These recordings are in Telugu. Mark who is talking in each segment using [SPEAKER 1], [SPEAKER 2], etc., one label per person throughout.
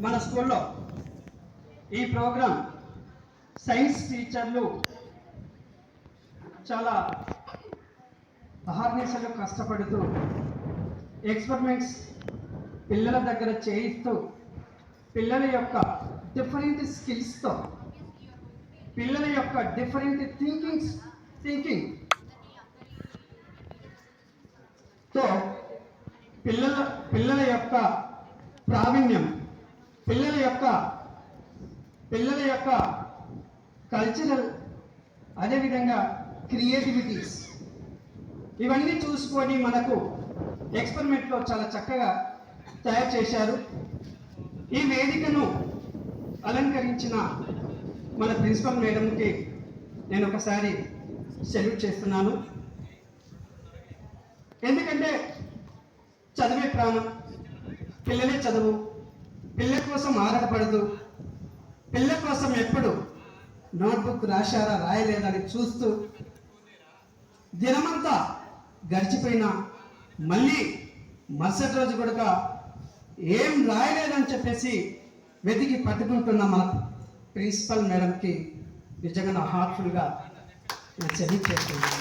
[SPEAKER 1] మన స్కూల్లో ఈ ప్రోగ్రాం సైన్స్ టీచర్లు చాలా అహర్నిశలు కష్టపడుతూ ఎక్స్పెరిమెంట్స్ పిల్లల దగ్గర చేయిస్తూ పిల్లల యొక్క డిఫరెంట్ స్కిల్స్తో పిల్లల యొక్క డిఫరెంట్ థింకింగ్తో పిల్లల యొక్క ప్రావీణ్యం పిల్లల యొక్క కల్చరల్ అదేవిధంగా క్రియేటివిటీస్ ఇవన్నీ చూసుకొని మనకు ఎక్స్పెరిమెంట్లో చాలా చక్కగా తయారు చేశారు. ఈ వేదికను అలంకరించిన మన ప్రిన్సిపల్ మేడంకి నేను ఒకసారి సెల్యూట్ చేస్తున్నాను. ఎందుకంటే చదివే ప్రాణం, పిల్లలే చదువు, పిల్లల కోసం ఆరాటపడుతూ పిల్లల కోసం ఎప్పుడు నోట్బుక్ రాశారా రాయలేదని చూస్తూ దినమంతా గడిచిపోయినా మళ్ళీ మరుసటి రోజు కూడా ఏం రాయలేదని చెప్పేసి వెతికి పట్టుకుంటున్న మన ప్రిన్సిపల్ మేడంకి నిజంగా నా హార్ట్ఫుల్గా నేను సెల్యూట్ చేస్తున్నాను.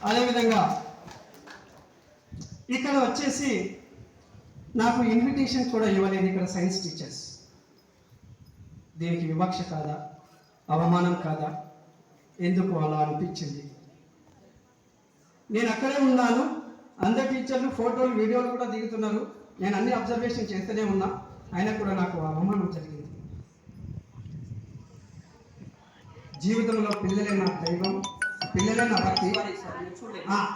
[SPEAKER 1] అదేవిధంగా ఇక్కడ వచ్చేసి నాకు ఇన్విటేషన్ కూడా ఇవ్వలేదు ఇక్కడ సైన్స్ టీచర్స్. దీనికి వివక్ష కాదా, అవమానం కాదా, ఎందుకు అలా అనిపించింది? నేను అక్కడే ఉన్నాను, అందరు టీచర్లు ఫోటోలు వీడియోలు కూడా దిగుతున్నారు, నేను అన్ని అబ్జర్వేషన్ చేస్తూనే ఉన్నా, అయినా కూడా నాకు అవమానం జరిగింది. జీవితంలో పిల్లలే నా దైవం, పిల్లలే నా భక్తి.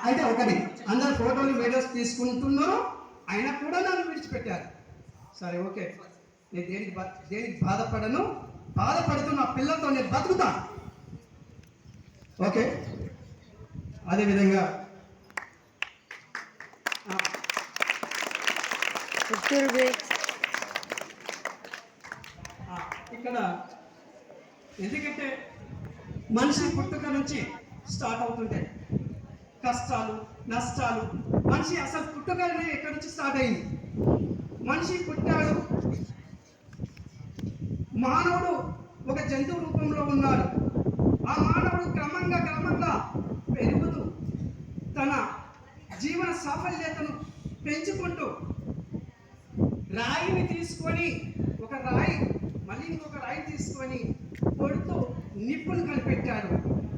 [SPEAKER 1] అయితే ఒకటి అందరు ఫోటోలు వీడియోస్ తీసుకుంటున్నారు, అయినా కూడా నన్ను విడిచిపెట్టారు. సరే ఓకే, నేను దేనికి బాధపడను, బాధపడుతున్న పిల్లలతో నేను బతుకుతాను. ఓకే, అదేవిధంగా ఇక్కడ ఎందుకంటే మనిషి పుట్టుక నుంచి స్టార్ట్ అవుతుంటాయి కష్టాలు నష్టాలు. మనిషి అసలు పుట్టుకనే ఎక్కడి నుంచి స్టార్ట్ అయింది? మనిషి పుట్టాడు, మానవుడు ఒక జంతువు రూపంలో ఉన్నాడు. ఆ మానవుడు క్రమంగా పెరుగుతూ తన జీవన సాఫల్యతను పెంచుకుంటూ రాయిని తీసుకొని ఒక రాయి మళ్ళీ ఇంకొక రాయి తీసుకొని కొడుతూ నిప్పును కనిపెట్టాడు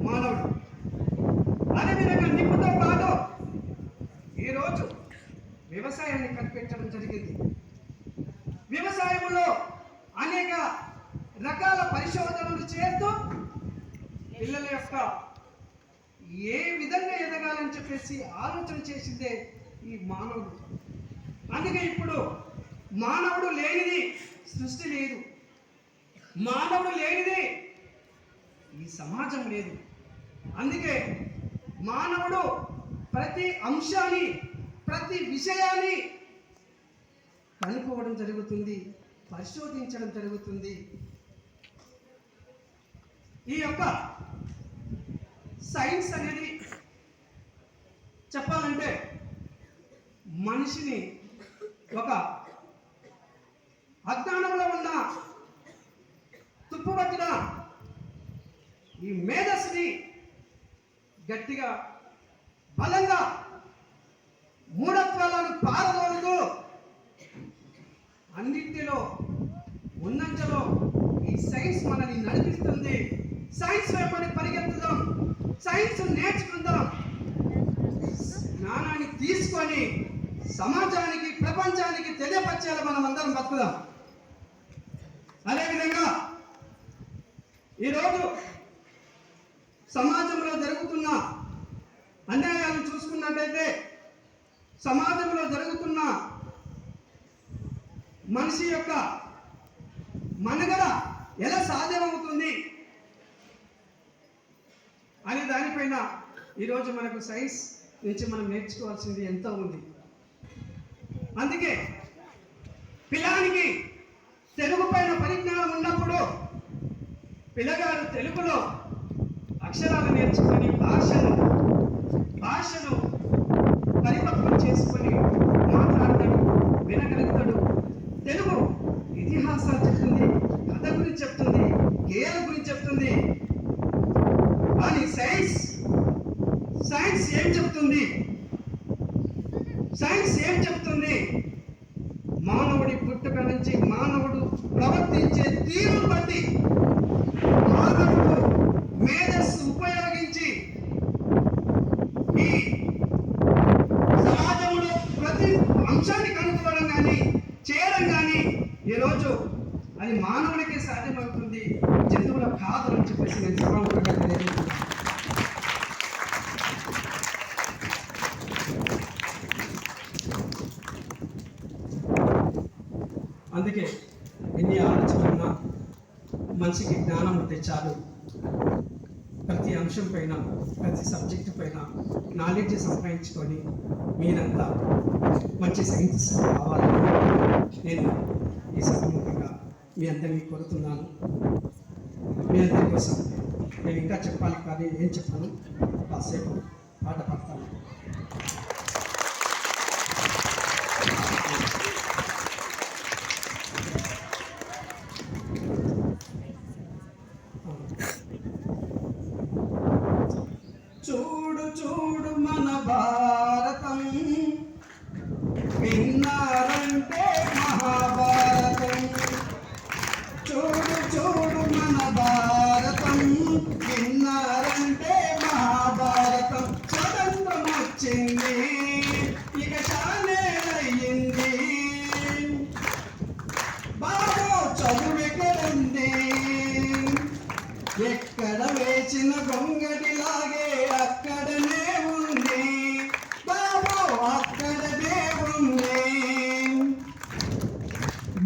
[SPEAKER 1] మానవుడు. అదేవిధంగా నిప్పుతో పాటు ఈరోజు వ్యవసాయాన్ని కనిపెట్టడం జరిగింది. వ్యవసాయంలో అనేక రకాల పరిశోధనలు చేస్తూ పిల్లల యొక్క ఏ విధంగా ఎదగాలని చెప్పేసి ఆలోచన చేసిందే ఈ మానవుడు. అందుకే ఇప్పుడు మానవుడు లేనిది సృష్టి లేదు, మానవుడు లేనిది ఈ సమాజం లేదు. అందుకే మానవుడు ప్రతి అంశాన్ని ప్రతి విషయాన్ని కనుక్కోవడం జరుగుతుంది, పరిశోధించడం జరుగుతుంది. ఈ యొక్క సైన్స్ అనేది చెప్పాలంటే మనిషిని ఒక అజ్ఞానంలో ఉన్న తుప్పుపట్టిన ఈ మేధస్సుని గట్టిగా బలంగా మూఢత్వాలను పారదోలుతూ అన్నింటిలో ఉన్నంతలో ఈ సైన్స్ మనల్ని నడిపిస్తుంది. సైన్స్ వైపు పరిగెత్తుదాం, సైన్స్ నేర్చుకుందాం, జ్ఞానాన్ని తీసుకొని సమాజానికి ప్రపంచానికి తెలియపరిచేలా మనం అందరం బతుకుదాం. అదేవిధంగా ఈరోజు సమాజంలో జరుగుతున్న అన్యాయాలను చూసుకున్నట్టయితే సమాజంలో జరుగుతున్న మనిషి యొక్క మనుగడ ఎలా సాధ్యమవుతుంది అనే దానిపైన ఈరోజు మనకు సైన్స్ నుంచి మనం నేర్చుకోవాల్సింది ఎంతో ఉంది. అందుకే పిల్లానికి తెలుగు పైన పరిజ్ఞానం ఉన్నప్పుడు పిల్లగాడు తెలుగులో అక్షరాలు నేర్చుకొని భాషను పరిపక్వం చేసుకొని మాట్లాడతాడు, వినగలుగుతాడు. తెలుగు ఇతిహాసాలు చెప్తుంది, కథ గురించి చెప్తుంది, గేయాల గురించి చెప్తుంది. కానీ సైన్స్ ఏం చెప్తుంది? సైన్స్ ఏం చెప్తుంది? మానవుడి పుట్టుక నుంచి మానవుడు ప్రవర్తించే తీరును బట్టి, మానవుడు మేధస్సు ఉపయోగించి ఈ సమాజంలో ప్రతి అంశాన్ని కనుక్కోవడం కానీ చేయడం కానీ ఈరోజు అది మానవుడికే సాధ్యమవుతుంది, జంతువుల కాదు అని చెప్పేసి నేను సభాముఖంగా తెలియజేస్తున్నాను. అందుకే ఎన్ని ఆలోచనలున్నా మనిషికి జ్ఞానం ఉంటే చాలు. ప్రతి అంశం పైన, ప్రతి సబ్జెక్టు పైన నాలెడ్జ్ సంపాదించుకొని మీరంతా మంచి సైంటిస్ట్ కావాలని నేను ఈ సభముఖంగా మీ అందరినీ కోరుతున్నాను. మీ అందరి కోసం నేను ఇంకా చెప్పాలి, కానీ ఏం చెప్పాను, కాసేపు పాట పాడతాను. చూడు చూడు మన భారతం, విన్నారంటే మహాభారతం. చూడు చూడు మన భారతం, విన్నారంటే మహాభారతం. స్వతంత్రం వచ్చింది, ఇక చాలేదయ్యింది. బాబో చదువెక్కడుంది, ఎక్కడ వేసిన గొంగడిలాగే అక్కడనే ఉంది. బాబో అక్కడనే ఉంది.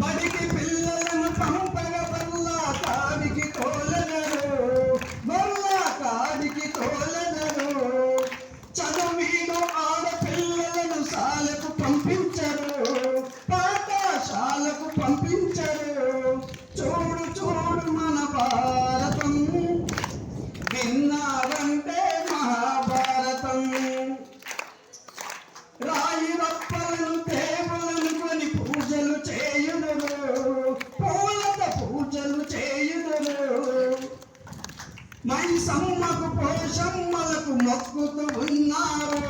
[SPEAKER 1] బడికి పిల్లలను పంపగా బల్లా కాడికి తోలనరు. చదువును ఆడపిల్లలను శాలకు పంపించరు, పాఠశాలకు పంపించరు. చూడు చూడు మన భారతం, విన్నారంటే మహాభారతం. రాయి రప్పలను దేవులను కొని పూజలు చేయుదురు, పూలతో పూజలు చేయుదురు. మైసమ్మకు పోషమ్మలకు మొక్కుతూ ఉన్నారు,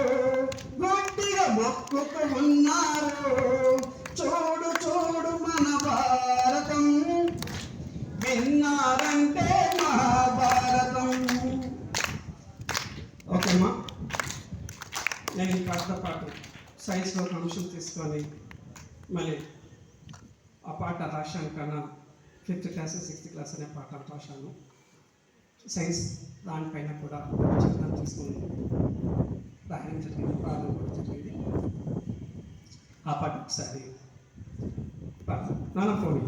[SPEAKER 1] గట్టిగా మొక్కుతూ ఉన్నారు. చూడు చూడు మన భారతం, విన్నారంటే మహాభారతం. ఓకేమ్మా, నేను ఈ పాటతో పాటు సైన్స్లో ఒక అంశం తీసుకొని మళ్ళీ ఆ పాట రాశాను కన్నా 5th క్లాస్ 6th క్లాస్ అనే పాట రాశాను. సైన్స్ దానిపైన కూడా చిత్రం తీసుకొని రాయడం జరిగింది, ప్రారంభం కూడా జరిగింది. ఆ పాట ఒకసారి పాడతాను. నాన్న ఫోన్